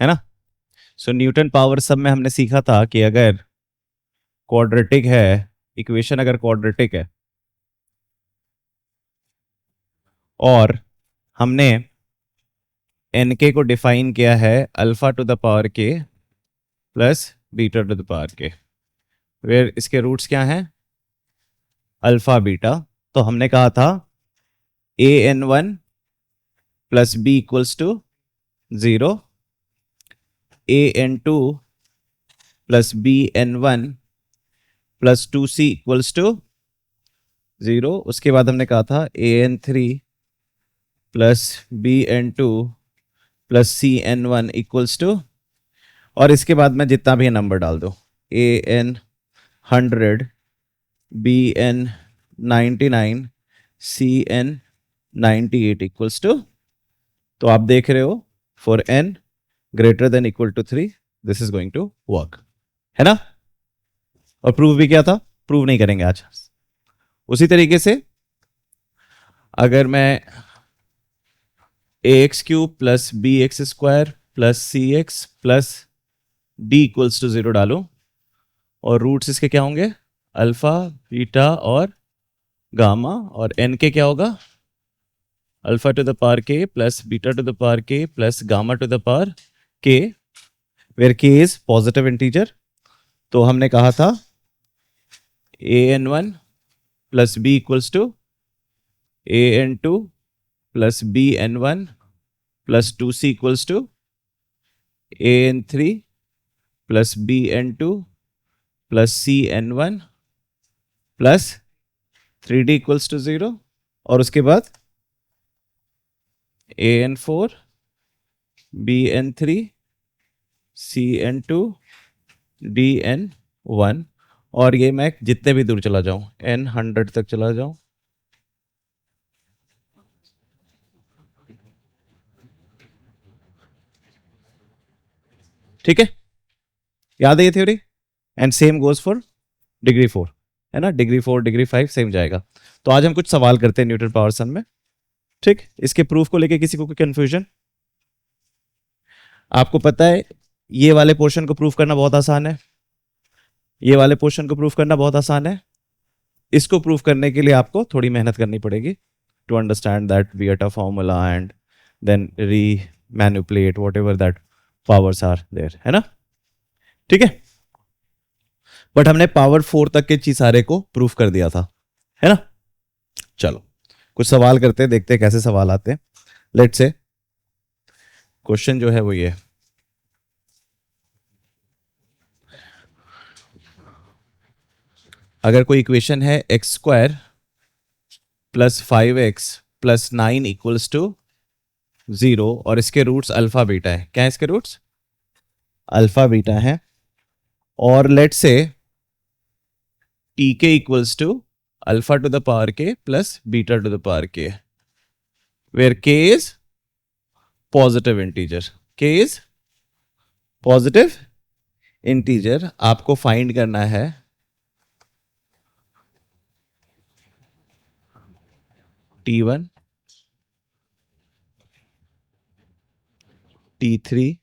है ना। सो Newton power सम में हमने सीखा था कि अगर क्वाड्रेटिक है, इक्वेशन अगर क्वाड्रेटिक है और हमने एन के को डिफाइन किया है alpha to the power k plus beta to the power k, where इसके रूट्स क्या हैं, अल्फा बीटा। तो हमने कहा था a n one plus B equals to 0, a n two plus b n one plus 2c equals to 0। उसके बाद हमने कहा था a n three plus b n two plus c n one equals to, और इसके बाद में जितना भी नंबर डाल दो, a n 100, b n 99, c n 98 equals to. तो आप देख रहे हो for n greater than equal to 3 this is going to work, है ना। और प्रूफ भी क्या था, प्रूव नहीं करेंगे आज। उसी तरीके से अगर मैं a x cube plus b x square plus c x plus d equals to 0 डालूं, और रूट्स इसके क्या होंगे, अल्फा बीटा और गामा, और एन के क्या होगा, alpha to the power k plus beta to the power k plus gamma to the power k, where k is positive integer. तो हमने कहा था a n one plus B equals to a n two plus b n one plus 2c equals to a n three plus b n two plus c n one plus 3d equals to 0, और उसके बाद a n four b n three c n two d n one, और ये मैं जितने भी दूर चला जाऊं एन 100 तक चला जाऊं, ठीक है, याद है ये theory. And same goes for degree 4, है ना, डिग्री 4 डिग्री 5 सेम जाएगा। तो आज हम कुछ सवाल करते हैं न्यूटन पावर सम में, ठीक। इसके प्रूफ को लेके किसी को कोई कंफ्यूजन? आपको पता है ये वाले पोर्शन को प्रूफ करना बहुत आसान है, ये वाले पोर्शन को प्रूफ करना बहुत आसान है। इसको प्रूफ करने के लिए आपको थोड़ी मेहनत करनी पड़ेगी to understand that Vieta a formula and then re manipulate whatever that powers are there, है ना, ठीक है। बट हमने पावर 4 तक के चीज सारे को प्रूफ कर दिया था, है ना। चलो कुछ सवाल करते हैं, देखते हैं कैसे सवाल आते हैं। लेट से क्वेश्चन जो है वो ये, अगर कोई इक्वेशन है x square plus 5x plus 9 equals to 0 और इसके रूट्स अल्फा बीटा है, क्या है इसके रूट्स, अल्फा बीटा है, और late say T k equals to alpha to the power k plus beta to the power k, where k is positive integer, k is positive integer. आपको find करना है T1, T3,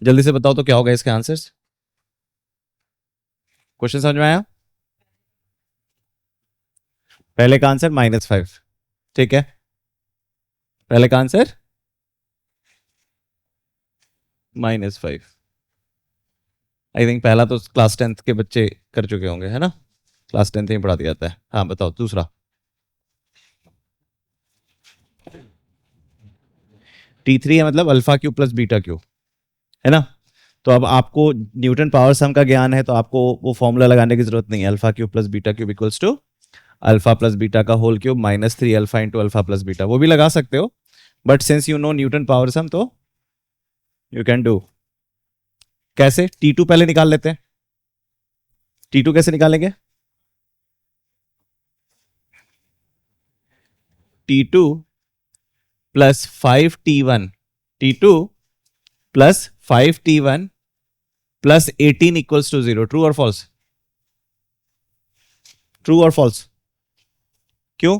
जल्दी से बताओ तो क्या होगा इसके आंसर्स। क्वेश्चन समझ में आया? पहले का आंसर -5, ठीक है, पहले का आंसर -5। आई थिंक पहला तो क्लास 10th के बच्चे कर चुके होंगे, है ना, क्लास 10th में पढ़ा दिया जाता है। हाँ बताओ दूसरा, T3 है मतलब alpha Q plus beta Q, है ना। तो अब आपको न्यूटन पावर सम का ज्ञान है तो आपको वो फॉर्मूला लगाने की जरूरत नहीं है, alpha cube plus beta cube equals to alpha plus beta का whole cube -3 alpha into alpha plus beta, वो भी लगा सकते हो, but since you know Newton power sum तो यू कैन डू। कैसे, T2 पहले निकाल लेते हैं, T2 कैसे निकालेंगे, T2 plus 5t1 t2 plus 5t1 plus 18 equals to 0। True और फॉल्स? ट्रू और फॉल्स? क्यों?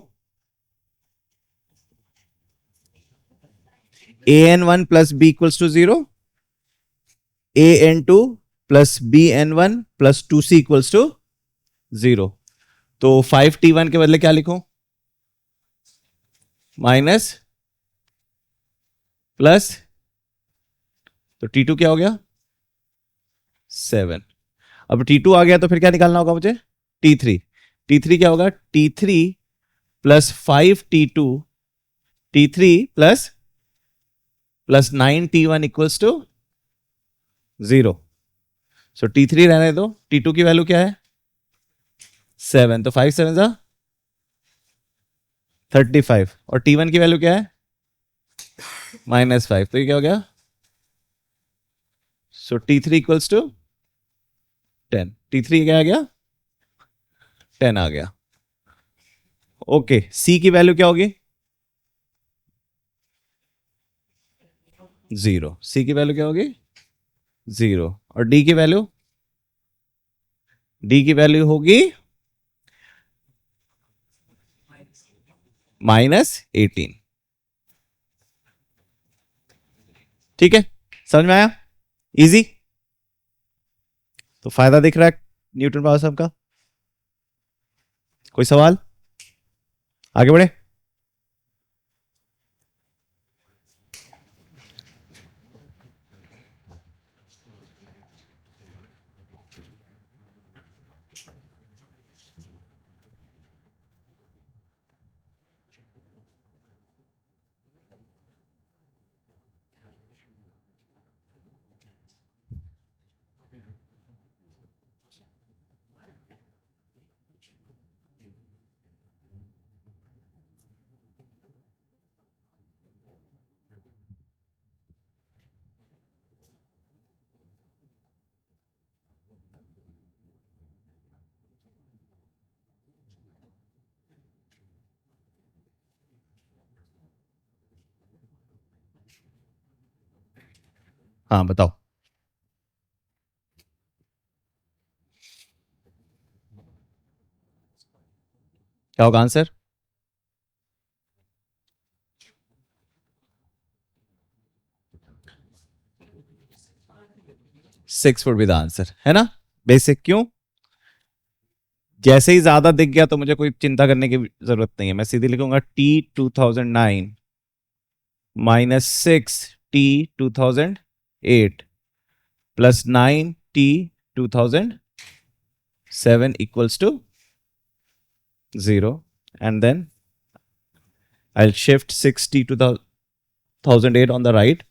an1 plus B equals to 0, an2 plus bn1 plus 2c equals to 0। तो 5t1 के बदले क्या लिखूं? माइनस प्लस, तो t2 क्या हो गया? 7। अब t2 आ गया तो फिर क्या निकालना होगा मुझे? t3। t3 क्या होगा? t3 plus 5t2 t3 plus 9t1 equals to 0। So t3 रहने दो, t2 की वैल्यू क्या है? 7। तो 5 7 जा 35 और t1 की वैल्यू क्या है? -5। तो ये क्या हो गया? सो t3 इक्वल्स टू 10। t3 क्या आ गया? 10 आ गया। ओके, c की वैल्यू क्या होगी? 0। c की वैल्यू क्या होगी? 0। और d की वैल्यू? d की वैल्यू होगी -18। ठीक है, समझ में आया? इजी। तो फायदा दिख रहा है न्यूटन पावर सम का? कोई सवाल? आगे बढ़े। हाँ बताओ। क्या होगा answer? 6 would be the answer, है ना? बेसिक। क्यों? जैसे ही ज्यादा दिख गया तो मुझे कोई चिंता करने की जरूरत नहीं है, मैं सीधे लिखूंगा t2009 -6t2008 plus 9t2007 equals to 0। And then I'll shift 6t2008 on the right,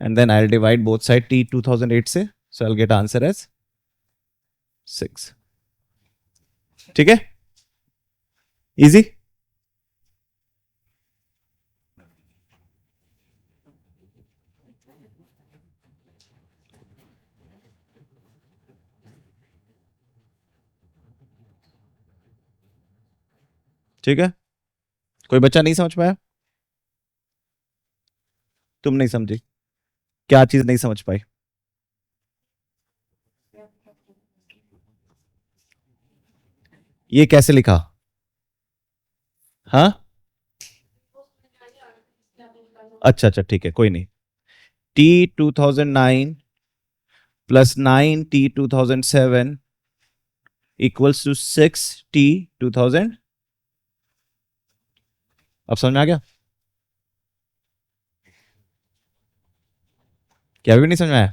and then I'll divide both side t2008 से, so I'll get answer as 6। ठीक है, इजी। ठीक है, कोई बच्चा नहीं समझ पाया? तुम नहीं समझी? क्या चीज नहीं समझ पाई? ये कैसे लिखा? हाँ, अच्छा अच्छा ठीक है, कोई नहीं। t2009 plus 9t2007 equals to 6t2000। अब समझ में आ गया? क्या भी नहीं समझ में आया?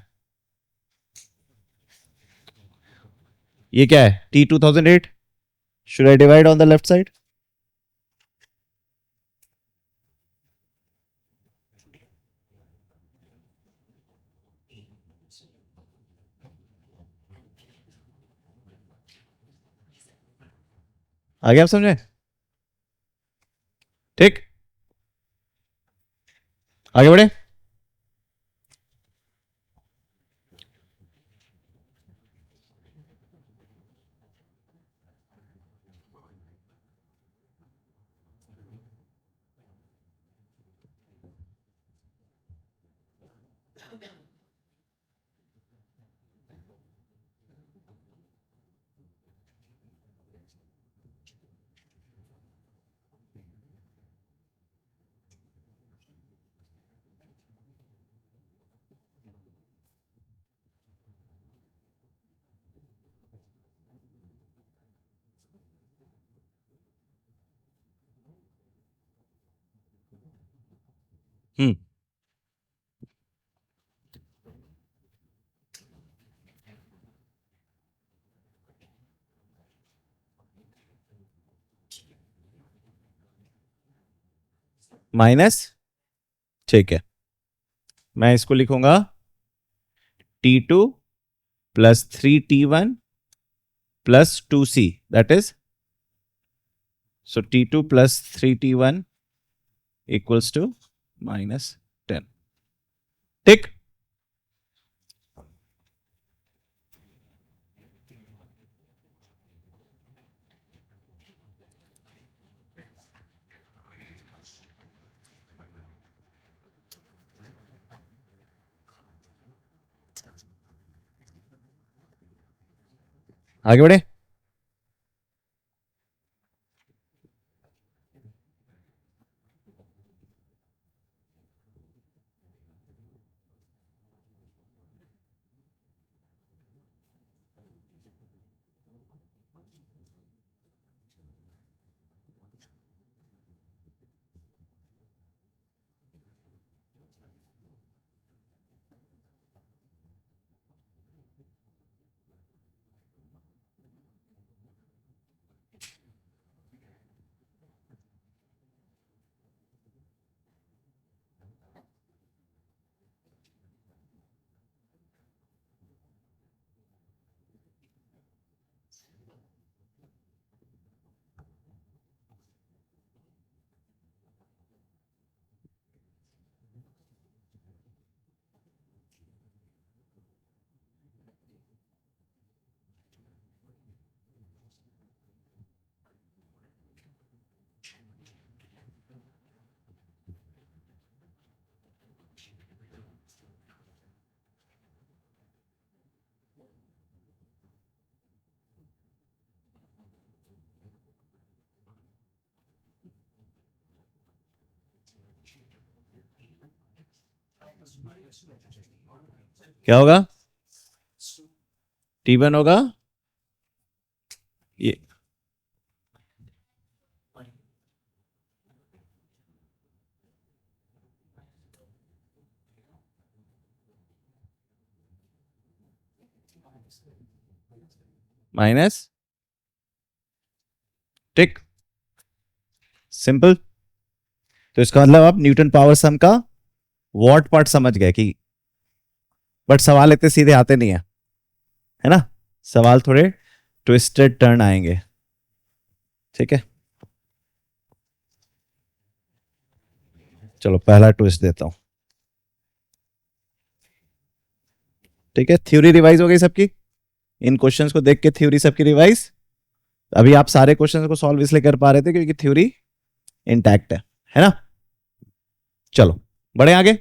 ये क्या है? t2008। Should I divide on the left side? आ गया आप समझे? ठीक, आगे बढ़े। हम्म माइनस, ठीक है, मैं इसको लिखूंगा T2 plus 3T1 plus 2C, that is, so T2 plus 3T1 equals to -10। ठीक, आगे बढ़े। क्या होगा, T1 होगा ये, माइनस, ठीक, सिंपल। तो इसका मतलब आप न्यूटन पावर सम का वॉट पार्ट समझ गए कि, बट सवाल इतने सीधे आते नहीं है ना, सवाल थोड़े ट्विस्टेड टर्न आएंगे, ठीक है। चलो पहला ट्विस्ट देता हूं, ठीक है। थ्योरी रिवाइज हो गई सबकी, इन क्वेश्चंस को देख के थ्योरी सबकी रिवाइज। अभी आप सारे क्वेश्चंस को सॉल्व इसलिए कर पा रहे थे क्योंकि थ्योरी इंटैक्ट है ना। चलो बढ़े आगे।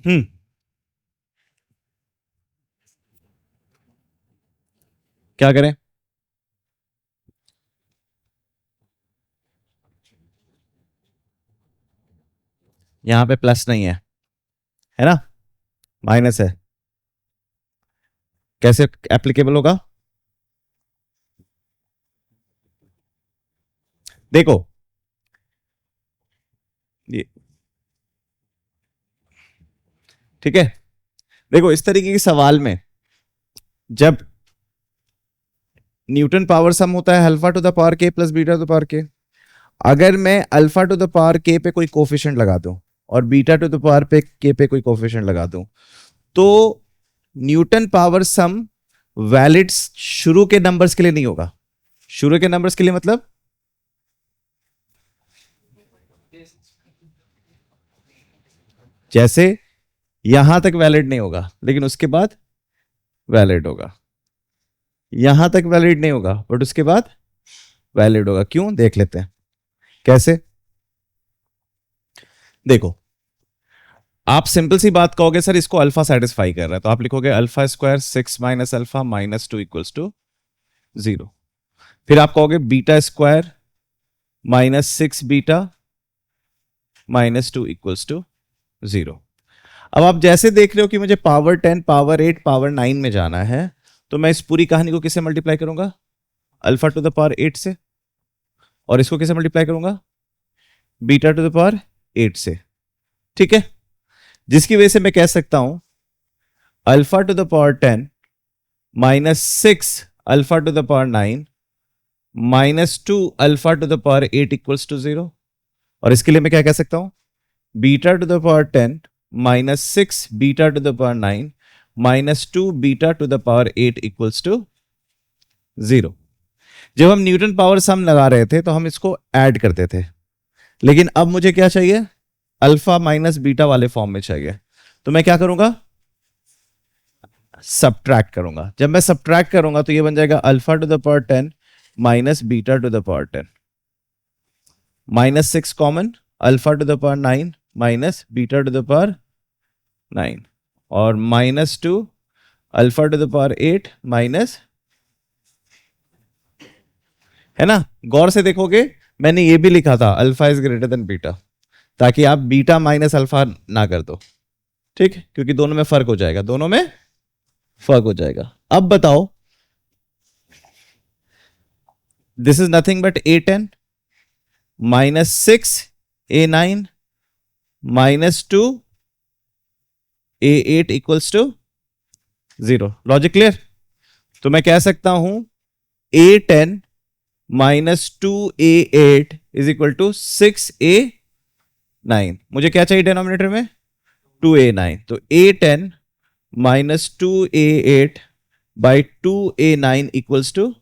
हम्म क्या करें, यहां पे प्लस नहीं है ना, माइनस है, कैसे एप्लीकेबल होगा, देखो ये, ठीक है। देखो इस तरीके के सवाल में जब न्यूटन पावर सम होता है alpha to the power k plus beta to the power के। अगर मैं अल्फा टू द पावर के पे कोई कोफिशिएंट लगा दूं और बीटा टू द पावर पे के पे कोई कोफिशिएंट लगा दूं, तो न्यूटन पावर सम वैलिड शुरू के नंबर्स के लिए नहीं होगा। शुरू के नंबर्स के लिए मतलब जैसे यहां तक वैलिड नहीं होगा, लेकिन उसके बाद वैलिड होगा। यहां तक वैलिड नहीं होगा बट उसके बाद वैलिड होगा। क्यों, देख लेते हैं कैसे। देखो, आप सिंपल सी बात कहोगे सर इसको अल्फा सेटिस्फाई कर रहा है, तो आप लिखोगे alpha square 6 minus alpha minus 2 equals to 0। फिर आप कहोगे beta square minus 6 beta minus 2 equals to 0। अब आप जैसे देख रहे हो कि मुझे पावर 10 पावर 8 पावर 9 में जाना है, तो मैं इस पूरी कहानी को किससे मल्टीप्लाई करूंगा, अल्फा टू द पावर 8 से, और इसको किससे मल्टीप्लाई करूंगा, बीटा टू द पावर 8 से। ठीक है, जिसकी वजह से मैं कह सकता हूं alpha to the power 10 minus 6 alpha to the power 9 minus 2 alpha to the power 8 equals to 0। और इसके लिए मैं क्या कह सकता हूं, beta to the power 10 minus 6 beta to the power 9 minus 2 beta to the power 8 equals to 0। जब हम न्यूटन पावर सम लगा रहे थे तो हम इसको ऐड करते थे, लेकिन अब मुझे क्या चाहिए, अल्फा माइनस बीटा वाले फॉर्म में चाहिए। तो मैं क्या करूंगा, सब्ट्रैक्ट करूंगा। जब मैं सब्ट्रैक्ट करूंगा तो ये बन जाएगा alpha to the power 10 minus beta to the power 10, minus 6 common, alpha to the power 9 minus beta to the power 9, और minus 2 alpha to the power 8 minus, है ना। गौर से देखोगे मैंने ये भी लिखा था alpha is greater than beta, ताकि आप बीटा माइनस अल्फा ना कर दो। ठीक, क्योंकि दोनों में फर्क हो जाएगा, दोनों में फर्क हो जाएगा। अब बताओ, this is nothing but A10 minus 6 A9 minus 2 A8 equals to 0। Logic clear. तो मैं कह सकता हूं A10 minus 2A8 is equal to 6A9। मुझे क्या चाहिए डिनोमिनेटर में, 2A9। तो A10 minus 2A8 by 2A9 equals to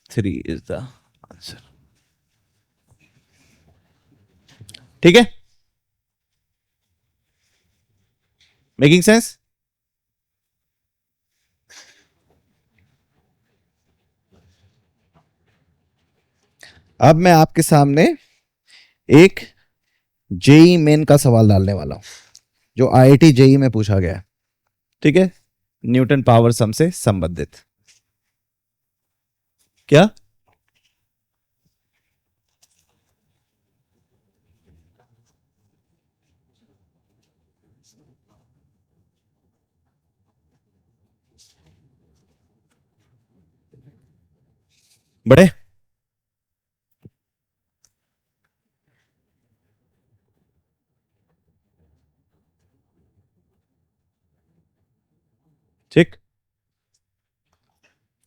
3 is the answer. ठीक है, मेकिंग सेंस। अब मैं आपके सामने एक जेई मेन का सवाल डालने वाला हूं, जो आईआईटी जेई में पूछा गया है। ठीक है, न्यूटन पावर सम से संबंधित। क्या, बड़े ठीक,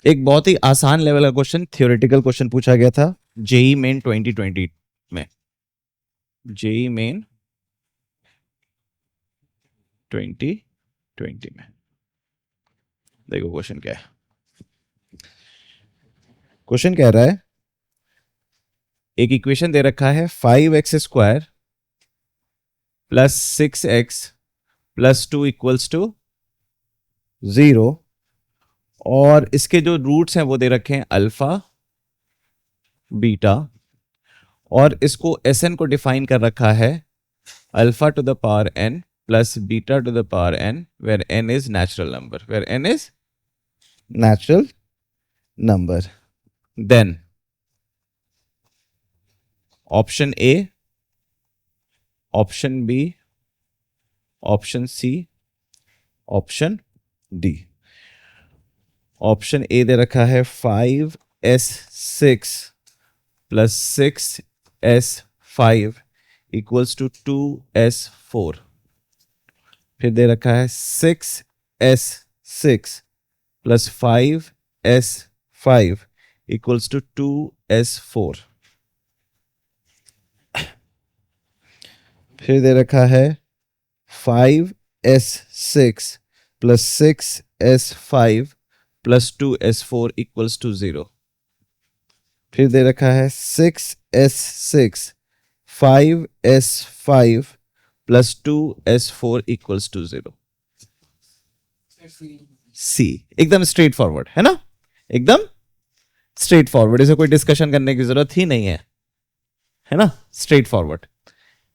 एक बहुत ही आसान लेवल का क्वेश्चन, थियोरेटिकल क्वेश्चन पूछा गया था जेई मेन 2020 में। जेई मेन 2020 में देखो क्वेश्चन क्या है। क्वेश्चन कह रहा है, एक इक्वेशन दे रखा है 5x square plus 6x plus 2 equals to 0, और इसके जो रूट्स हैं वो दे रखे हैं अल्फा बीटा, और इसको Sn को डिफाइन कर रखा है alpha to the power n plus beta to the power n, where n is natural number, where n is natural number. Then option A, option B, option C, option D. Option A दे रखा है 5s6 plus 6s5 equals to 2s4। फिर दे रखा है 6s6 plus 5s5 5 equals to 2s4। फिर दे रखा है 5s6 plus 6s5 plus 2s4 equals to 0। फिर दे रखा है 6s6 5s5 plus 2s4 equals to 0। सी एकदम स्ट्रेट फॉरवर्ड है ना, एकदम स्ट्रेट फॉरवर्ड, इसे कोई डिस्कशन करने की जरूरत ही नहीं है ना, स्ट्रेट फॉरवर्ड।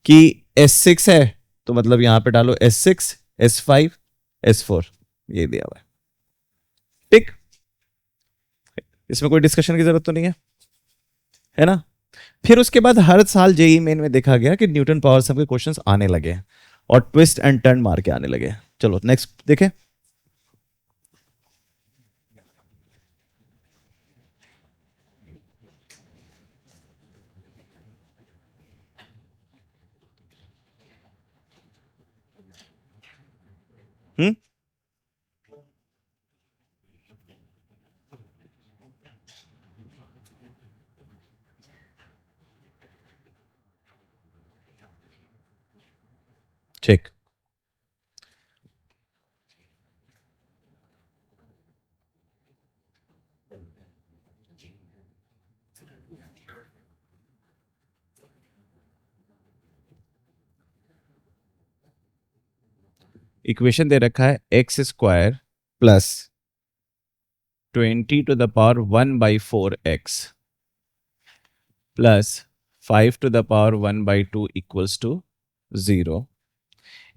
कि S6 है तो मतलब यहां पे डालो S6 S5 S4, ये दिया हुआ है, ठीक। इसमें कोई डिस्कशन की जरूरत तो नहीं है ना। फिर उसके बाद हर साल जेई मेन में देखा गया कि न्यूटन पावर सम के क्वेश्चंस आने लगे और ट्विस्ट एंड टर्न मार के आने लगे। चलो नेक्स्ट देखें। हम्म, ठीक। इक्वेशन दे रखा है x square plus 20 to the power 1/4x plus 5 to the power 1/2 equals to 0।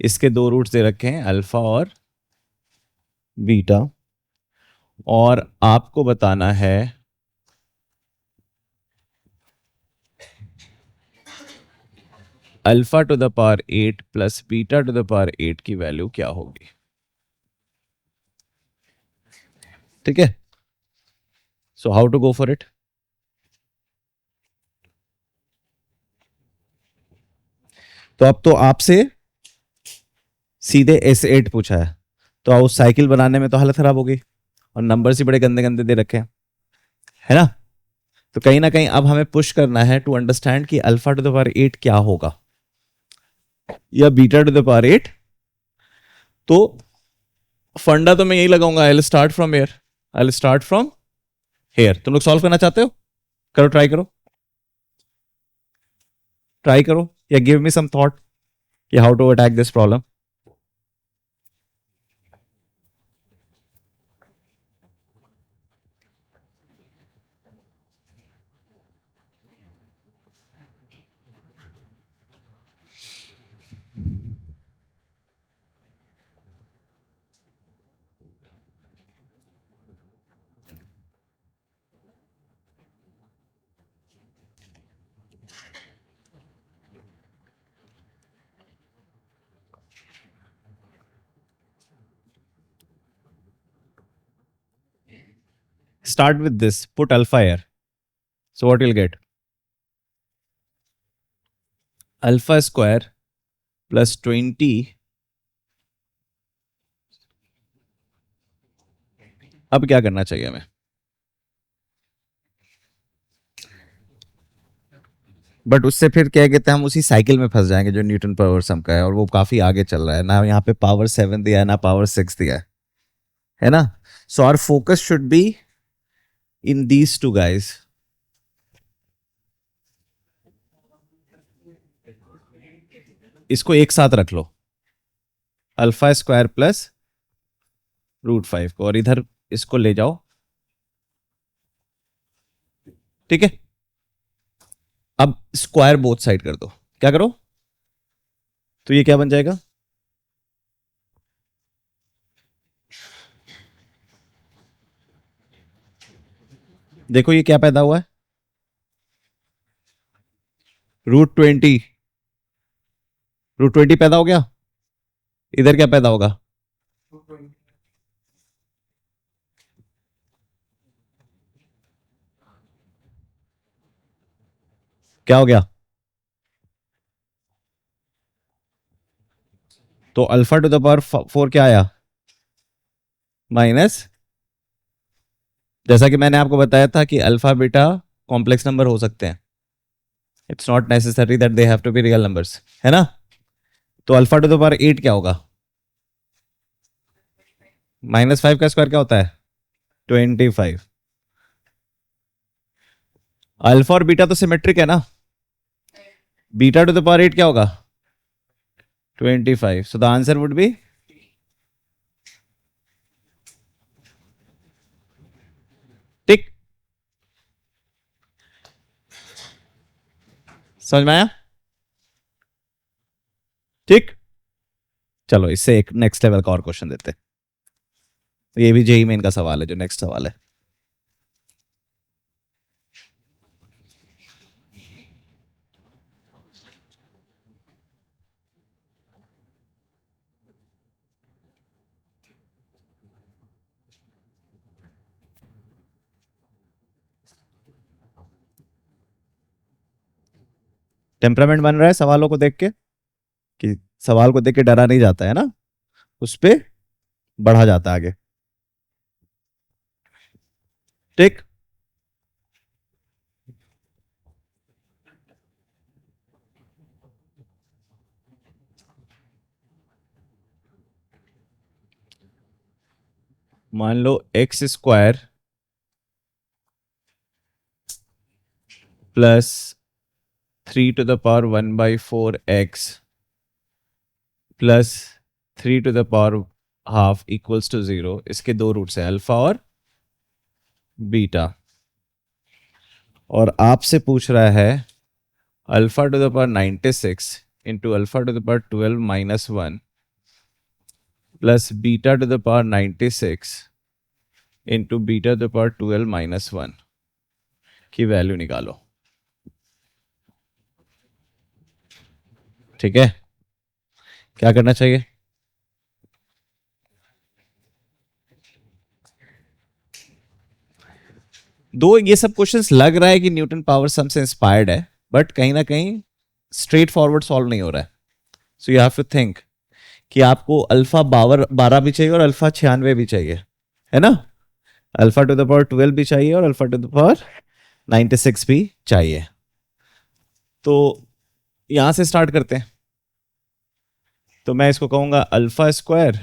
इसके दो रूट्स दे रखे हैं अल्फा और बीटा, और आपको बताना है alpha to the power 8 plus beta to the power 8 की वैल्यू क्या होगी। ठीक है, so how to go for it. तो अब तो आपसे सीधे S8 पूछा है, तो उस साइकिल बनाने में तो हालत खराब हो गई, और नंबर्स ही बड़े गंदे गंदे दे रखे हैं, है ना। तो कहीं ना कहीं अब हमें पुश करना है टू अंडरस्टैंड कि अल्फा टू द पावर 8 क्या होगा या बीटा टू द पावर 8। तो फंडा तो मैं यही लगाऊंगा, I will start from here, I will start from here. तुम लोग सॉल्व करना चाहते हो, करो, ट्राई करो, ट्राई करो, या गिव मी सम थॉट कि how to attack this problem. Start with this, put alpha here, so what you'll get, alpha square plus 20, अब क्या करना चाहिए हमें, बट उससे फिर क्या कहते हैं हम उसी साइकिल में फंस जाएंगे जो न्यूटन पावर सम का है, और वो काफी आगे चल रहा है ना, यहाँ पे पावर 7 दिया है ना पावर 6 दिया है ना। So our focus should be in these two guys. इसको एक साथ रख लो, अल्फा स्क्वायर प्लस √5 को, और इधर इसको ले जाओ, ठीक है। अब स्क्वायर बोथ साइड कर दो, क्या करो, तो ये क्या बन जाएगा, देखो ये क्या पैदा हुआ है, √20, √20 पैदा हो गया। इधर क्या पैदा होगा, क्या हो गया, तो अल्फा टू द पावर 4 क्या आया, माइनस जैसा कि मैंने आपको बताया था कि अल्फा बीटा कॉम्प्लेक्स नंबर हो सकते हैं, it's not necessary that they have to be real numbers, है ना। तो अल्फा टू द पावर 8 क्या होगा? -5 का स्क्वायर क्या होता है? 25। अल्फा और बीटा तो सिमेट्रिक है ना, बीटा टू द पावर 8 क्या होगा? 25। So the answer would be tick. समझ में आया? ठीक, चलो इससे एक नेक्स्ट लेवल का और क्वेश्चन देते हैं। ये भी जेई मेन का सवाल है, जो नेक्स्ट सवाल है। टेम्परामेंट बन रहा है सवालों को देख के, कि सवाल को देख के डरा नहीं जाता है ना, उस पे बढ़ा जाता है आगे। ठीक, मान लो x square plus 3 to the power 1/4x plus 3 to the power half equals to 0। इसके दो रूट्स हैं, अल्फा और बीटा, और आपसे पूछ रहा है alpha to the power 96 into alpha to the power 12 minus 1 plus beta to the power 96 into beta to the power 12 minus 1 की वैल्यू निकालो। ठीक है, क्या करना चाहिए? दो ये सब क्वेश्चंस लग रहा है कि न्यूटन पावर सम से इंस्पायर्ड है, बट कहीं ना कहीं स्ट्रेट फॉरवर्ड सॉल्व नहीं हो रहा है। So you have to think कि आपको अल्फा 12 भी चाहिए और अल्फा 96 भी चाहिए, है ना। अल्फा टू द पावर 12 भी चाहिए और अल्फा टू द पावर 96 भी चाहिए। तो यहां से स्टार्ट करते हैं। तो मैं इसको कहूंगा अल्फा स्क्वायर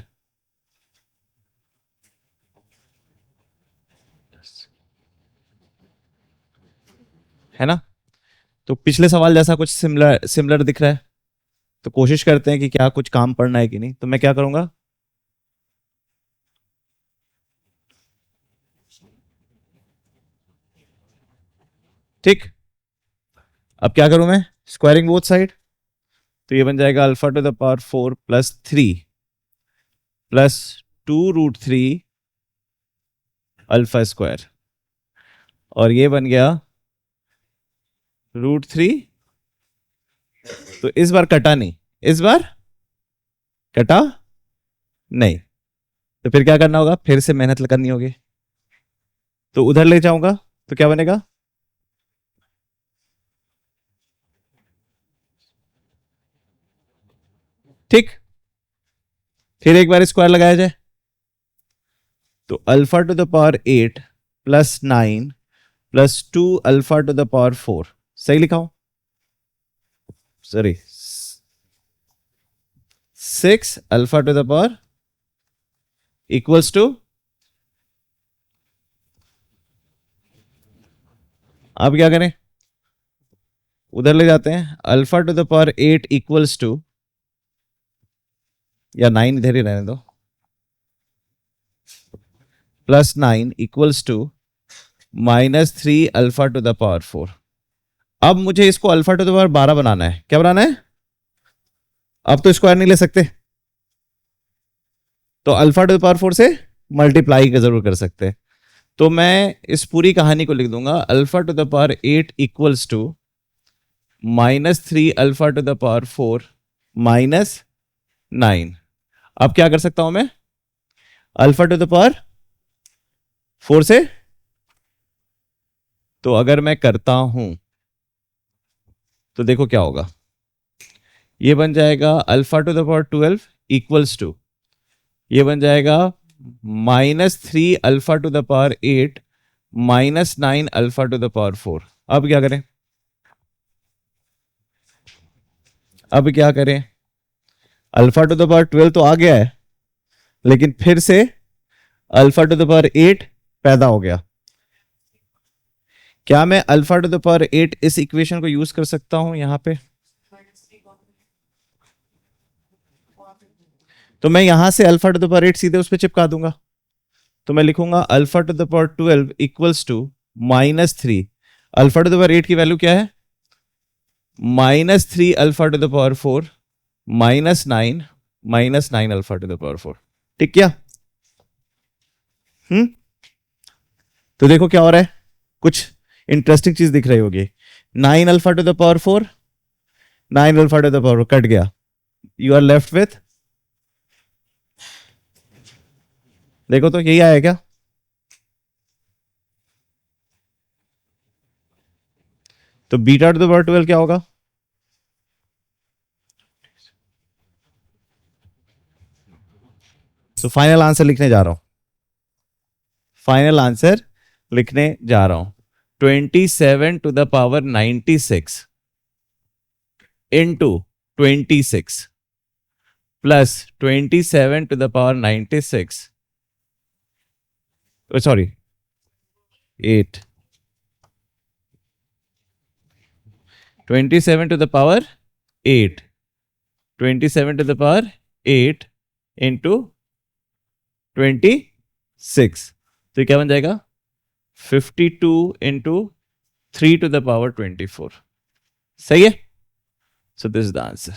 है ना। तो पिछले सवाल जैसा कुछ सिमिलर सिमिलर दिख रहा है, तो कोशिश करते हैं कि क्या कुछ काम पड़ना है कि नहीं। तो मैं क्या करूंगा, ठीक, अब क्या करूं मैं, स्क्वायरिंग बोथ साइड। तो ये बन जाएगा alpha to the power 4 plus 3 plus 2√3 alpha square, और ये बन गया √3। तो इस बार कटा नहीं, इस बार कटा नहीं, तो फिर क्या करना होगा, फिर से मेहनत करनी होगी। तो उधर ले जाऊंगा तो क्या बनेगा, ठीक, फिर एक बार स्क्वायर लगाया जाए। तो alpha to the power 8 plus 9 plus 2 alpha to the power 4, सही लिखा हूं? Sorry, 6 alpha to the power equals to, अब क्या करें, उधर ले जाते हैं। Alpha to the power 8 equals to, या 9 इधर ही रहने दो, plus 9 equals to -3 alpha to the power 4। अब मुझे इसको अल्फा टू द पावर 12 बनाना है। क्या बनाना है? अब तो स्क्वायर नहीं ले सकते, तो अल्फा टू द पावर 4 से मल्टीप्लाई का जरूर कर सकते हैं। तो मैं इस पूरी कहानी को लिख दूंगा alpha to the power 8 equals to -3 alpha to the power 4 -9। अब क्या कर सकता हूं मैं, अल्फा टू द पावर 4 से, तो अगर मैं करता हूं तो देखो क्या होगा, ये बन जाएगा alpha to the power 12 equals to, ये बन जाएगा -3 alpha to the power 8 -9 alpha to the power 4। अब क्या करें? अल्फा टू द पावर 12 तो आ गया है, लेकिन फिर से अल्फा टू द पावर 8 पैदा हो गया। क्या मैं अल्फा टू द पावर 8 इस इक्वेशन को यूज कर सकता हूं यहां पे? तो मैं यहां से अल्फा टू द पावर 8 सीधे उस पर चिपका दूंगा। तो मैं लिखूंगा alpha to the power 12 equals to -3। Alpha to the power 8 की वैल्यू क्या है? -3 alpha to the power 4 -9 alpha to the power 4। ठीक क्या? तो देखो क्या हो रहा है, कुछ इंटरेस्टिंग चीज दिख रही होगी। 9 alpha to the power 4, 9 alpha to the power cut गया। यू आर लेफ्ट विथ, देखो तो यही आया क्या? तो बीटा टू द पावर 12 क्या होगा? तो फाइनल आंसर लिखने जा रहा हूं, 27 to the power 96 into 26 plus 27 to the power 96, sorry 8, 27 to the power 8, 27 to the power 8 into 26, तो क्या बन जाएगा? 52 इंटू 3 टू द पावर 24। सही है? So this is the answer.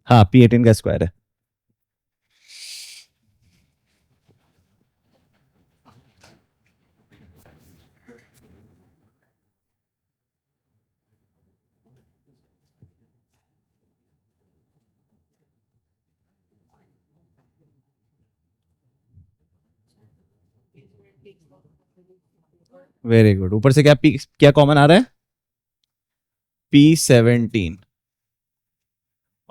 हाँ, P18 का स्क्वायर है। Very good. ऊपर से क्या क्या कॉमन आ रहा है? P17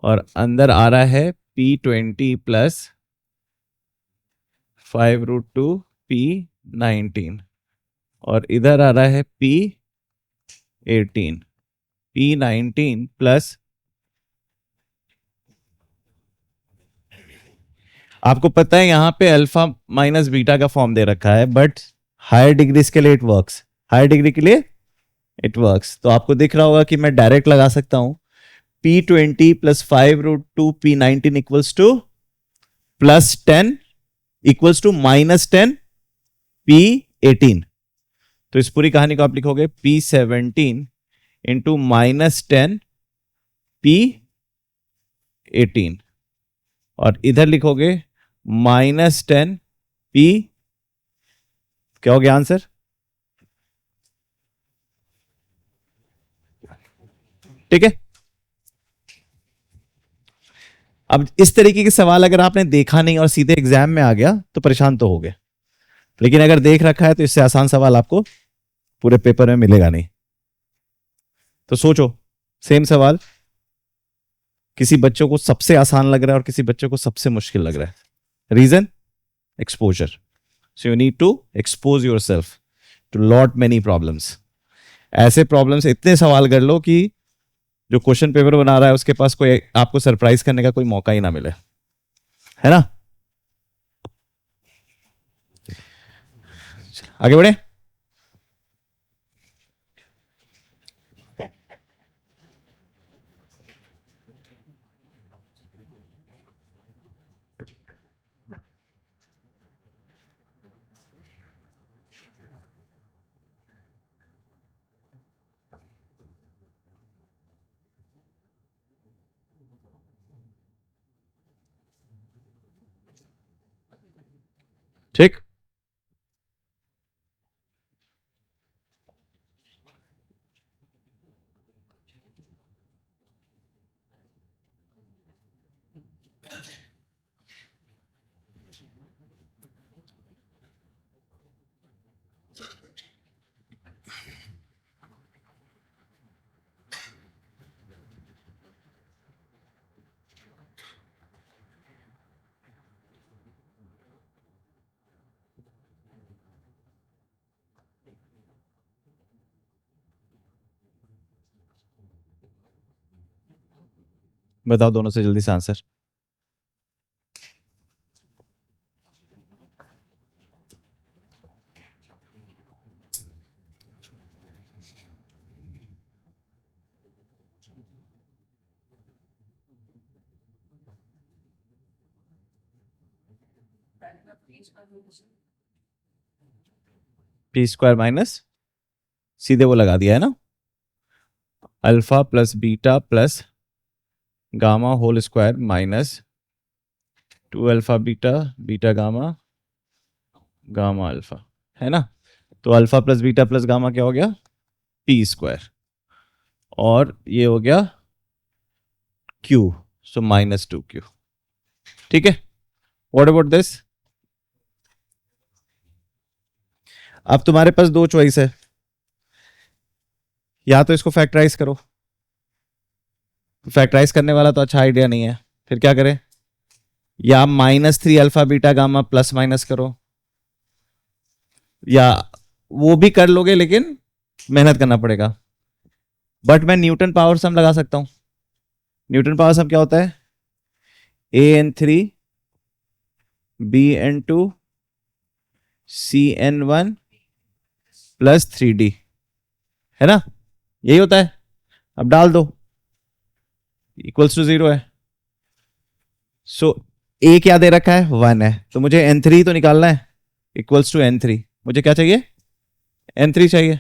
और अंदर आ रहा है P20 प्लस 5√2 P19 और इधर आ रहा है P18, P19 प्लस, आपको पता है यहां पे अल्फा माइनस बीटा का फॉर्म दे रखा है, बट हायर डिग्रीज के लिए इट वर्क्स, हायर डिग्री के लिए इट वर्क्स। तो आपको दिख रहा होगा कि मैं डायरेक्ट लगा सकता हूं P20 plus 5√2 P19 equals to +10 equals to -10 P18। तो इस पूरी कहानी को आप लिखोगे P17 इंटू -10 P18 और इधर लिखोगे -10 P, क्या हो गया आंसर? ठीक है। अब इस तरीके के सवाल अगर आपने देखा नहीं और सीधे एग्जाम में आ गया तो परेशान तो हो गए, लेकिन अगर देख रखा है तो इससे आसान सवाल आपको पूरे पेपर में मिलेगा नहीं। तो सोचो, सेम सवाल किसी बच्चों को सबसे आसान लग रहा है और किसी बच्चों को सबसे मुश्किल लग रहा है। Reason exposure. So you need to expose yourself to lot many problems. ऐसे प्रॉब्लम्स इतने सवाल कर लो कि जो क्वेश्चन पेपर बना रहा है उसके पास कोई आपको सरप्राइज करने का कोई मौका ही ना मिले, है ना. आगे बढ़े. ठीक. बताओ दोनों से जल्दी से आंसर. पी स्क्वायर माइनस सीधे वो लगा दिया है ना, alpha plus beta plus gamma whole square minus 2 alpha beta beta gamma gamma alpha, है ना. तो alpha plus beta plus gamma क्या हो गया, पी स्क्वायर, और ये हो गया क्यू, सो -2q. ठीक है. What about this. अब तुम्हारे पास दो चॉइस है, या तो इसको फैक्टराइज करो. फैक्टराइज करने वाला तो अच्छा आइडिया नहीं है, फिर क्या करें, या -3 alpha beta gamma plus minus करो, या वो भी कर लोगे लेकिन मेहनत करना पड़ेगा. बट मैं न्यूटन पावर सम लगा सकता हूं. न्यूटन पावर सम क्या होता है, an3 bn2 cn1 plus 3d, है ना, यही होता है. अब डाल दो, इक्वल्स टू 0 है. सो a क्या दे रखा है, 1 है, तो मुझे n3 तो निकालना है, इक्वल्स टू n3. मुझे क्या चाहिए, n3 चाहिए.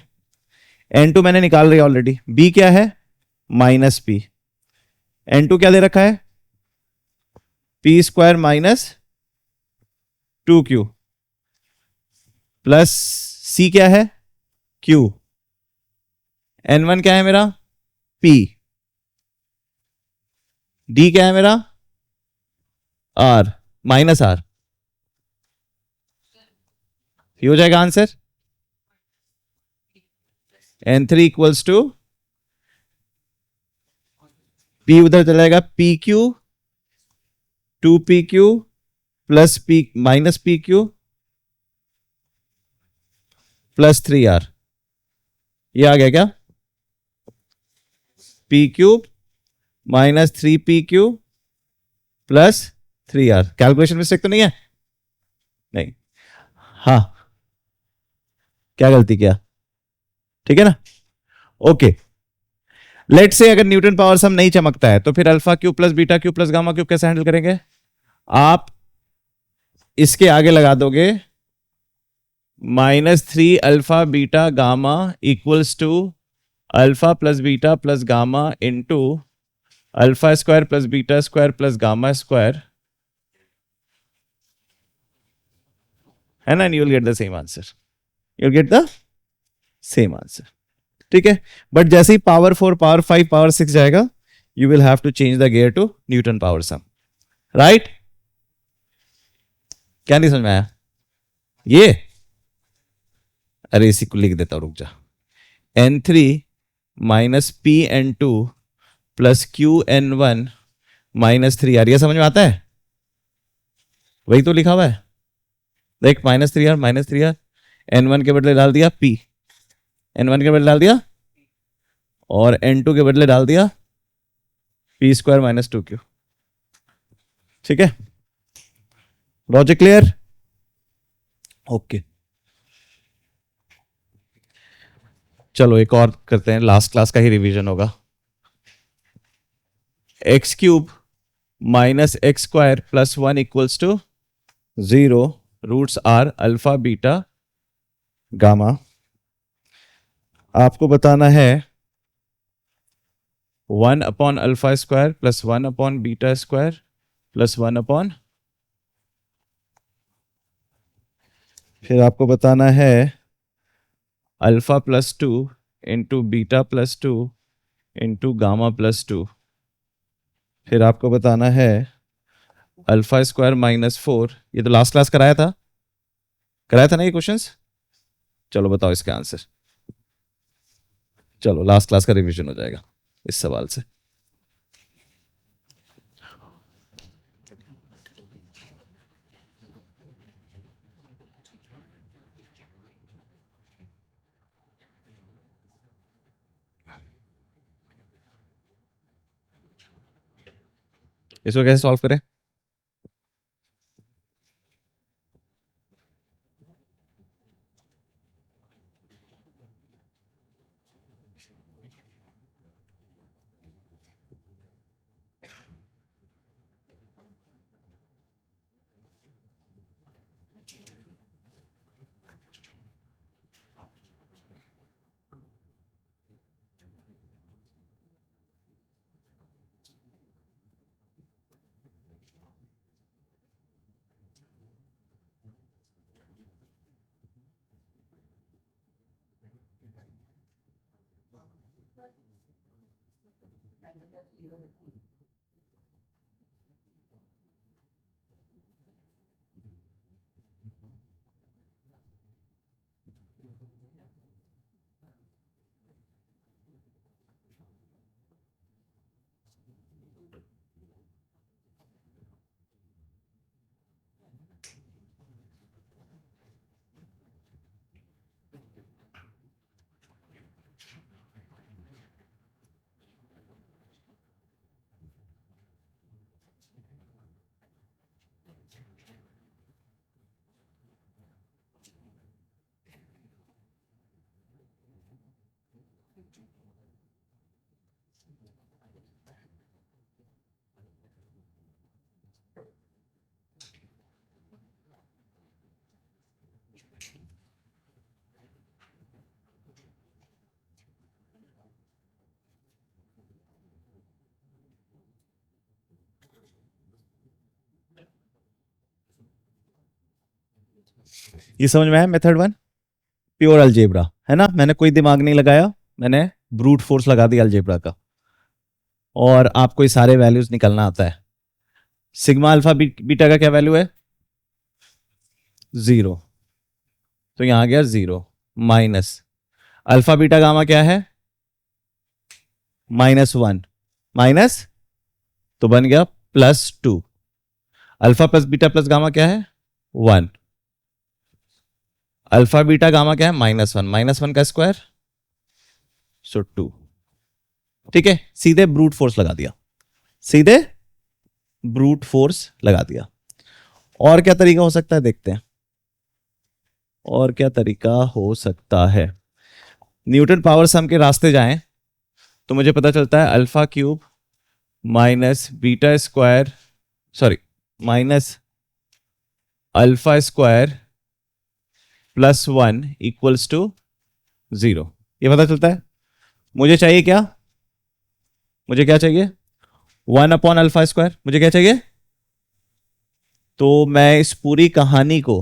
n2 मैंने निकाल लिया ऑलरेडी. b क्या है, -p. n2 क्या दे रखा है, p square minus 2q plus c क्या है, q. n1 क्या है मेरा, p. d क्या है मेरा, r माइनस r. ये हो जाएगा answer. n3 equals to p उधर चला जाएगा, pq 2pq plus p minus pq plus 3r. ये आ गया क्या, p cube minus 3pq plus 3r. Calculation mistake तो नहीं है, नहीं. हाँ, क्या गलती किया, ठीक है ना. ओके. लेट से अगर न्यूटन पावर सम नहीं चमकता है तो फिर alpha cube plus beta cube plus gamma cube कैसे हैंडल करेंगे. आप इसके आगे लगा दोगे -3 alpha beta gamma equals to alpha plus beta plus gamma into alpha square plus beta square plus gamma square, है ना. You will get the same answer, you will get the same answer. ठीक है. But जैसे ही power 4 power 5 power 6 जाएगा, you will have to change the gear to Newton power sum. Right. क्या नहीं समझ में आया ये, अरे इसी को लिख देता हूं, रुक जा. n3 minus p n two plus q n one minus 3r. यह समझ में आता है. वही तो लिखा हुआ है, देख -3r n1 के बदले डाल दिया p, n1 के बदले डाल दिया और n2 के बदले डाल दिया p² - 2q। ठीक है, लॉजिक क्लियर? ओके, चलो एक और करते हैं, लास्ट क्लास का ही रिवीजन होगा। x³ - x² + 1 = 0, roots are alpha beta gamma. आपको बताना है 1/α² + 1/β² + 1 फिर आपको बताना है α+2 इंटू β+2 इंटू गामा+2। फिर आपको बताना है α² - 4, ये तो लास्ट क्लास कराया था ना ये क्वेश्चंस। चलो बताओ इसके आंसर, चलो लास्ट क्लास का रिवीजन हो जाएगा इस सवाल से। इसको कैसे सॉल्व करें? ये समझ में आया मेथड 1? प्योर अलजेब्रा है ना, मैंने कोई दिमाग नहीं लगाया, मैंने ब्रूट फोर्स लगा दिया अलजेब्रा का, और आपको ये सारे वैल्यूज निकलना आता है। सिग्मा अल्फा बीटा का क्या वैल्यू है? 0, तो यहां आ गया 0 माइनस अल्फा बीटा गामा क्या है? -1 माइनस, तो बन गया +2। Alpha plus beta plus gamma क्या है? 1। अल्फा बीटा गामा क्या है? -1 का स्क्वायर, सो 2। ठीक है, सीधे ब्रूट फोर्स लगा दिया, सीधे ब्रूट फोर्स लगा दिया। और क्या तरीका हो सकता है देखते हैं, और क्या तरीका हो सकता है। न्यूटन पावर सम के रास्ते जाएं तो मुझे पता चलता है α³ minus beta square, sorry minus α² +1 = 0, ये पता चलता है। मुझे चाहिए क्या? मुझे क्या चाहिए? 1/α²। मुझे क्या चाहिए? तो मैं इस पूरी कहानी को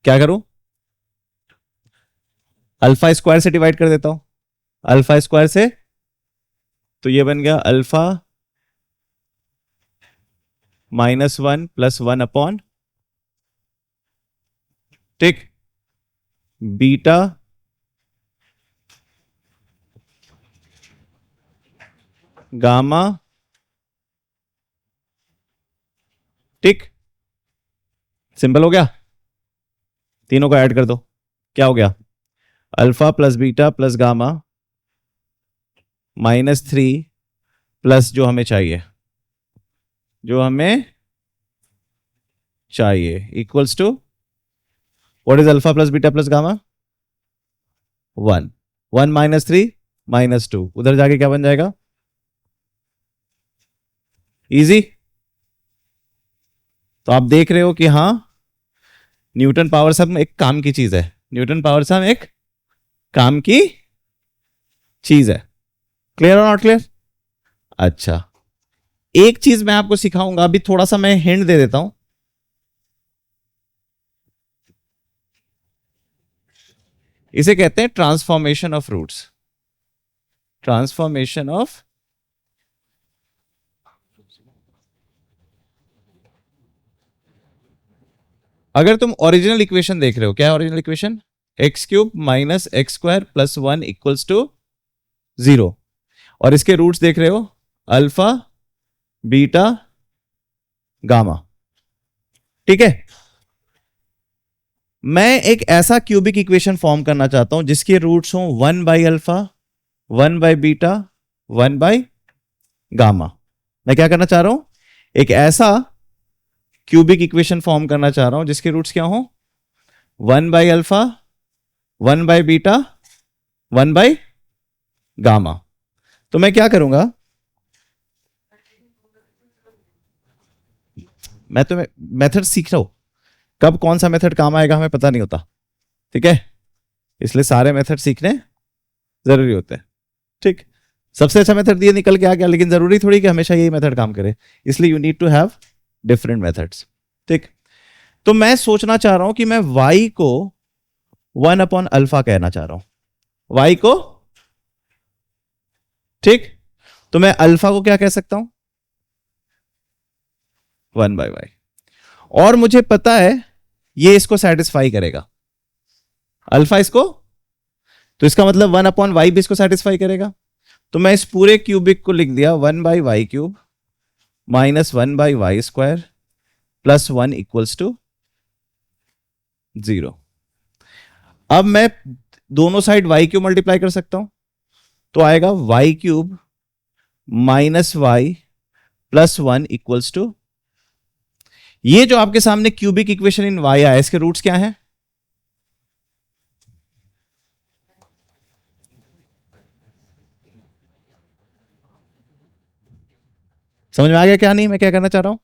क्या करूं? α² से डिवाइड कर देता हूं, α² से, तो ये बन गया अल्फा -1 + 1 ठीक, बीटा गामा ठीक, सिंपल हो गया। तीनों को ऐड कर दो, क्या हो गया? Alpha plus beta plus gamma -3 plus जो हमें चाहिए, equals to what is alpha plus beta plus gamma? 1। 1 -3 -2, उधर जाके क्या बन जाएगा? इजी। तो आप देख रहे हो कि हाँ, न्यूटन पावर सम एक काम की चीज है। न्यूटन पावर सम एक काम की चीज है। क्लियर और नॉट क्लियर? अच्छा, एक चीज मैं आपको सिखाऊंगा अभी, थोड़ा सा मैं हिंट दे देता हूं। इसे कहते हैं transformation of roots. Transformation of अगर तुम ओरिजिनल इक्वेशन देख रहे हो, क्या है original equation? x³ minus x² plus 1 equals to 0, और इसके रूट्स देख रहे हो अल्फा बीटा गामा। ठीक है, मैं एक ऐसा क्यूबिक इक्वेशन फॉर्म करना चाहता हूं जिसके रूट्स हों 1 by alpha, 1 by beta, 1 by gamma. मैं क्या करना चाह रहा हूं? एक ऐसा क्यूबिक इक्वेशन फॉर्म करना चाह रहा हूं जिसके रूट्स क्या हों 1 by alpha, 1 by beta, 1 by gamma. तो मैं क्या करूंगा, मैं तुम्हें मेथड सीख रहा हूं, कब कौन सा मेथड काम आएगा हमें पता नहीं होता। ठीक है, इसलिए सारे मेथड सीखने जरूरी होते हैं। ठीक, सबसे अच्छा मेथड दिए निकल के आ गया, लेकिन जरूरी थोड़ी कि हमेशा यही मेथड काम करे, इसलिए you need to have different methods. ठीक, तो मैं सोचना चाह रहा हूं कि मैं y को 1 अपॉन अल्फा कहना चाह रहा हूं, y को। ठीक, तो मैं अल्फा को क्या कह सकता हूं? 1 बाई वाई, और मुझे पता है ये इसको सेटिस्फाई करेगा, अल्फा इसको, तो इसका मतलब 1 अपॉन वाई भी इसको सेटिस्फाई करेगा। तो मैं इस पूरे क्यूबिक को लिख दिया 1 by y cube minus 1 by y square plus 1 equals to 0। अब मैं दोनों साइड वाई क्यूब मल्टीप्लाई कर सकता हूं, तो आएगा y cube minus y plus 1 equals to, ये जो आपके सामने क्यूबिक इक्वेशन इन वाई आया, इसके रूट्स क्या हैं? समझ में आ गया क्या नहीं मैं क्या करना चाह रहा हूं?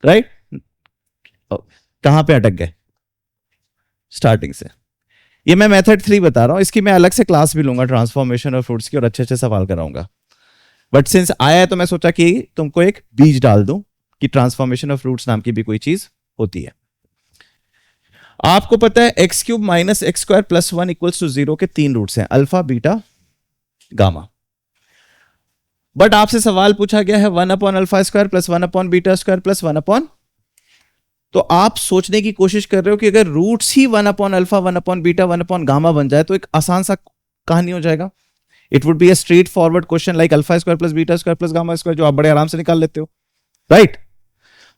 राइट, कहां पे अटक गए? स्टार्टिंग से। ये मैं मेथड 3 बता रहा हूं, इसकी मैं अलग से क्लास भी लूंगा ट्रांसफॉर्मेशन ऑफ फ्रूट्स की, और अच्छे अच्छे सवाल कराऊंगा। बट सिंस आया है तो मैं सोचा कि तुमको एक बीज डाल दूं कि ट्रांसफॉर्मेशन ऑफ फ्रूट्स नाम की भी कोई चीज होती है। आपको पता है x³ minus x² plus 1 equals to 0 के 3 रूट्स हैं, अल्फा बीटा गामा। बट आपसे सवाल पूछा गया है 1 upon alpha square plus 1 upon beta square plus 1 upon, तो आप सोचने की कोशिश कर रहे हो कि अगर रूट्स ही 1 upon alpha, 1 upon beta, 1 upon gamma बन जाए तो एक आसान सा कहानी हो जाएगा। It would be a straight forward question like alpha square plus beta square plus gamma square, जो आप बड़े आराम से निकाल लेते हो, राइट?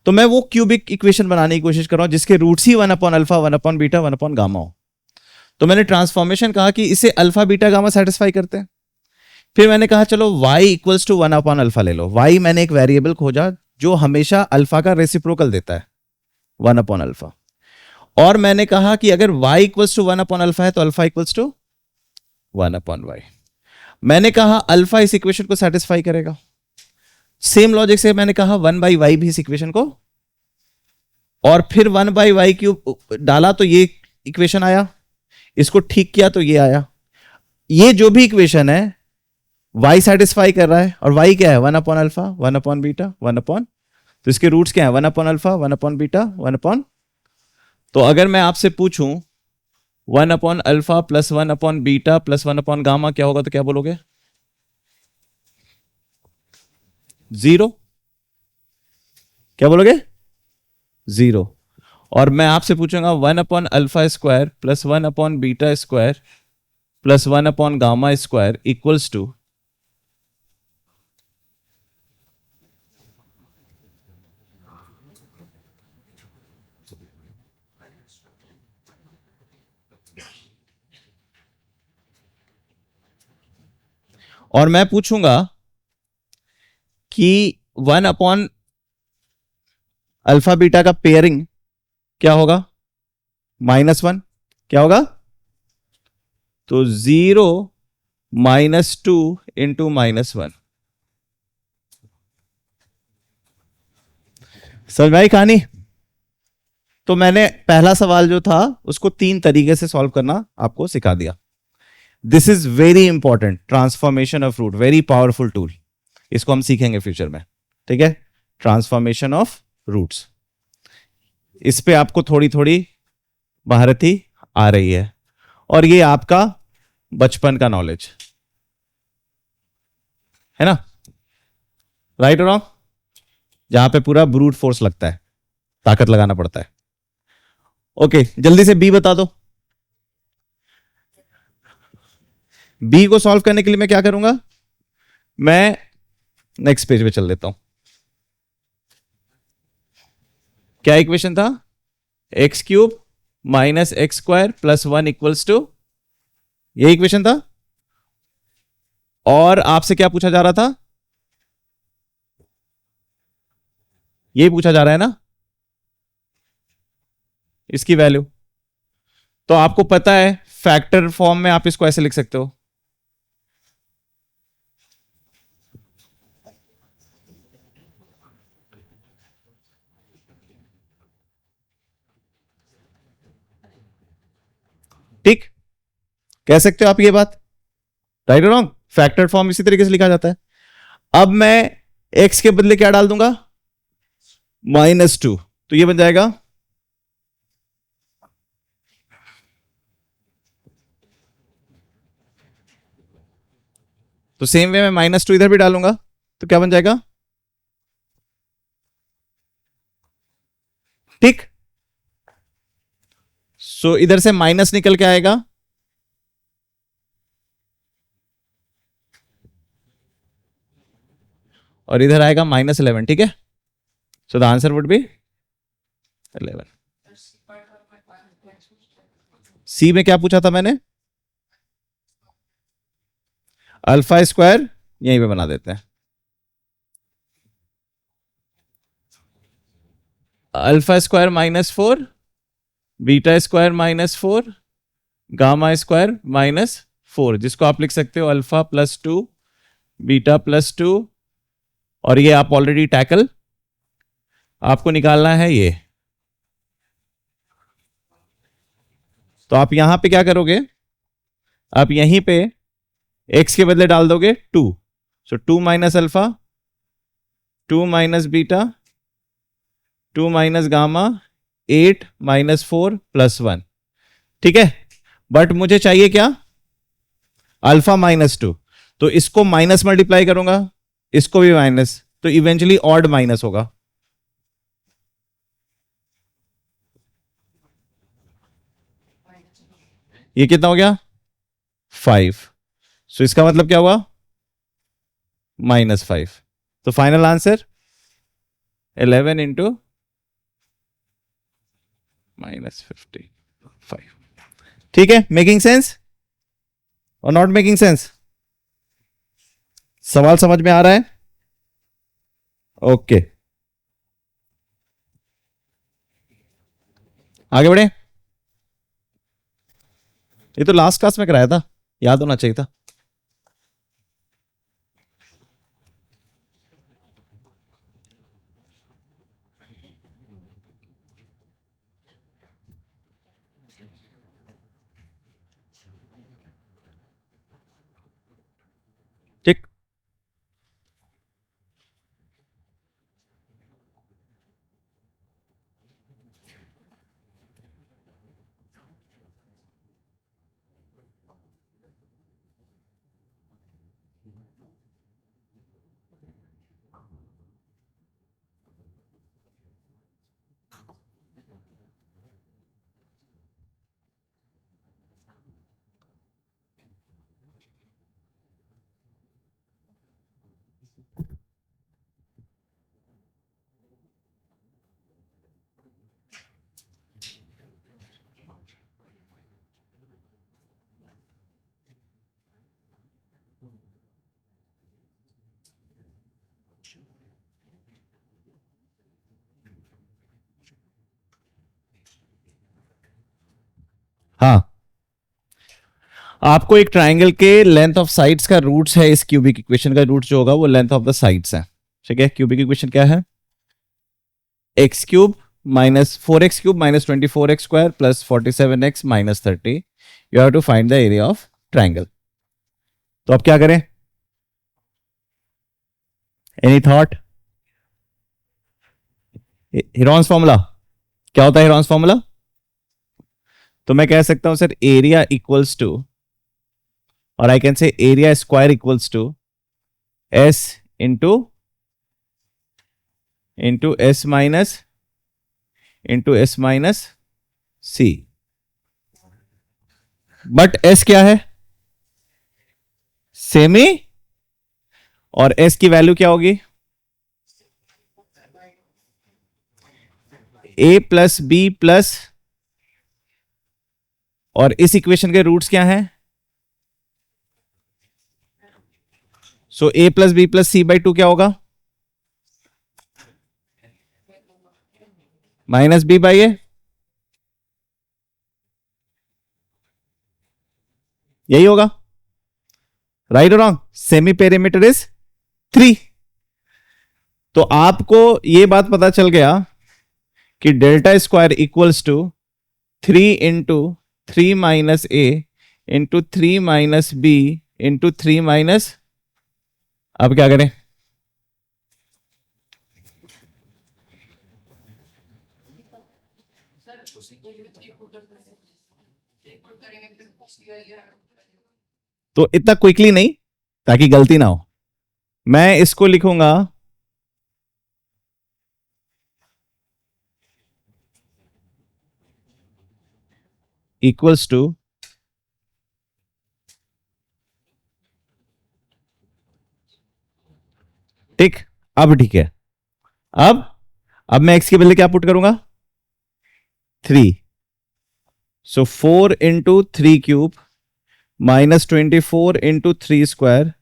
तो मैं वो क्यूबिक इक्वेशन बनाने की कोशिश कर रहा हूं जिसके रूट्स ही 1 upon alpha, 1 upon beta, 1 upon gamma हो। तो मैंने ट्रांसफॉर्मेशन कहा कि इसे अल्फा बीटा गामा सेटिस्फाई करते हैं। फिर मैंने कहा चलो y equals to 1 upon alpha ले लो। y मैंने एक वेरिएबल खोजा जो हमेशा अल्फा का रेसिप्रोकल देता है, 1 अपॉन अल्फा। और मैंने कहा कि अगर y equals to 1 upon alpha है तो alpha equals to 1 upon y. मैंने कहा अल्फा इस इक्वेशन को सेटिस्फाई करेगा। सेम लॉजिक से मैंने कहा 1 बाई वाई भी इस इक्वेशन को, और फिर 1 बाई वाई क्यूब डाला तो ये इक्वेशन आया, इसको ठीक किया तो ये आया। ये जो भी इक्वेशन है y सेटिस्फाई कर रहा है, और y क्या है? 1 upon alpha, 1 upon beta, 1 upon, तो इसके रूट्स क्या है? 1 upon alpha, 1 upon beta, 1 upon. तो अगर मैं आपसे पूछूं 1 upon alpha plus 1 upon beta plus 1 upon gamma क्या होगा, तो क्या बोलोगे? 0। क्या बोलोगे? 0। और मैं आपसे पूछूंगा 1 upon alpha square plus 1 upon beta square plus 1 upon gamma square equals to, और मैं पूछूंगा कि 1 अपॉन अल्फा बीटा का पेयरिंग क्या होगा, -1 क्या होगा, तो 0 -2 इंटू -1। समझ में आई कहानी? तो मैंने पहला सवाल जो था उसको 3 तरीके से सॉल्व करना आपको सिखा दिया। This is very important, transformation of root, very powerful tool. इसको हम सीखेंगे फ्यूचर में, ठीक है? ट्रांसफॉर्मेशन ऑफ रूट्स, इस पे आपको थोड़ी थोड़ी महारती आ रही है, और ये आपका बचपन का नॉलेज है ना, राइट और रॉन्ग? जहां पे पूरा ब्रूट फोर्स लगता है, ताकत लगाना पड़ता है। ओके, जल्दी से बी बता दो। बी को सॉल्व करने के लिए मैं क्या करूंगा, मैं नेक्स्ट पेज पे चल देता हूं। क्या इक्वेशन था, x³ -x² +1 इक्वल्स टू, ये इक्वेशन था। और आपसे क्या पूछा जा रहा था, ये पूछा जा रहा है ना, इसकी वैल्यू। तो आपको पता है फैक्टर फॉर्म में आप इसको ऐसे लिख सकते हो, ठीक? कह सकते हो आप ये बात, राइट और रॉन्ग? फैक्टर फॉर्म इसी तरीके से लिखा जाता है। अब मैं x के बदले क्या डाल दूंगा, -2, तो ये बन जाएगा तो सेम वे में -2 इधर भी डालूंगा, तो क्या बन जाएगा, ठीक? सो इधर से माइनस निकल के आएगा, और इधर आएगा -11, ठीक है? सो द आंसर वुड बी 11। सी में क्या पूछा था मैंने, अल्फा स्क्वायर, यहीं पे बना देते हैं, alpha square -4, beta square -4, gamma square -4, जिसको आप लिख सकते हो अल्फा +2 बीटा +2, और ये आप ऑलरेडी टैकल, आपको निकालना है ये। तो आप यहां पे क्या करोगे, आप यहीं पे x के बदले डाल दोगे 2, सो 2 minus alpha, 2 minus beta, 2 minus gamma, 8 -4 +1, ठीक है? बट मुझे चाहिए क्या, अल्फा -2, तो इसको माइनस मल्टीप्लाई करूंगा, इसको भी माइनस, तो इवेंचुअली ऑड माइनस होगा। ये कितना हो गया, 5, सो इसका मतलब क्या हुआ, -5। तो फाइनल आंसर 11 इंटू -55, ठीक है? मेकिंग सेंस और नॉट मेकिंग सेंस? सवाल समझ में आ रहा है? ओके, आगे बढ़े। ये तो लास्ट क्लास में कराया था, याद होना चाहिए था। ठीक, आपको एक ट्राइंगल के लेंथ ऑफ साइड्स का रूट्स है, इस क्यूबिक इक्वेशन का रूट जो होगा वो लेंथ ऑफ द साइड्स है। ठीक है, क्यूबिक इक्वेशन क्या है? X cube minus 4x cube minus 24x square plus 47x minus 30। You have to find the area of triangle. तो अब क्या करें? Any thought? हेरॉन्स फॉर्मूला क्या होता है? हेरॉन्स फॉर्मूला तो मैं कह सकता हूं सर एरिया इक्वल्स टू, और I can say area square equals to s into s minus c. But s क्या है? सेमी, और एस की वैल्यू क्या होगी? ए प्लस बी प्लस, और इस इक्वेशन के रूट्स क्या हैं? So a plus b plus c by two क्या होगा? Minus b by a. यही होगा, राइट और रॉन्ग? Semi perimeter is 3। तो आपको यह बात पता चल गया कि delta square equals to 3 into 3 minus a into 3 minus b into 3 minus, अब क्या करें? तो इतना क्विकली नहीं, ताकि गलती ना हो, मैं इसको लिखूंगा इक्वल्स टू ठीक। अब ठीक है, अब मैं एक्स के बदले क्या पुट करूंगा? 3। So 4 into 3 cube minus 24 into 3 square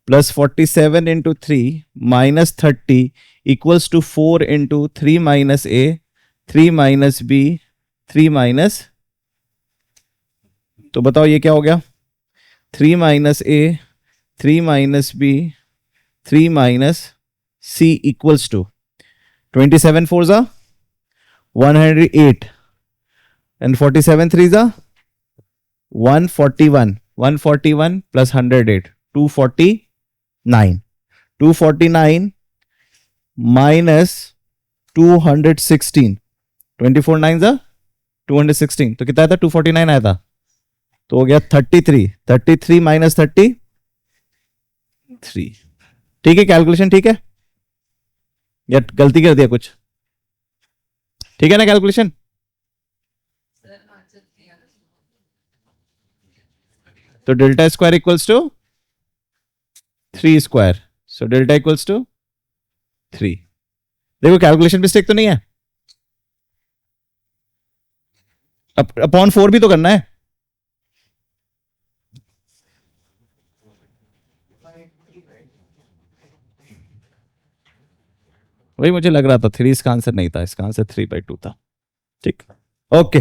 plus 47 into 3 minus 30 equals to 4 into 3 minus a 3 minus b 3 minus, तो बताओ ये क्या हो गया? 3 minus a 3 minus b 3 minus c equals to 27 4 जा 108 and 47 3 जा 141 141 plus 108 249 249 minus 216 24 9 जा 216, तो कितना आया था? 249 आया था, तो हो गया 33 33 माइनस 33। ठीक है, कैलकुलेशन ठीक है या गलती कर दिया कुछ? ठीक है ना कैलकुलेशन? तो delta square equals to 3 square, so delta equals to 3। देखो कैलकुलेशन मिस्टेक तो नहीं है। अपॉन 4 भी तो करना है। वही मुझे लग रहा था 3 इसका आंसर नहीं था, इसका आंसर 3/2 था। ठीक, ओके।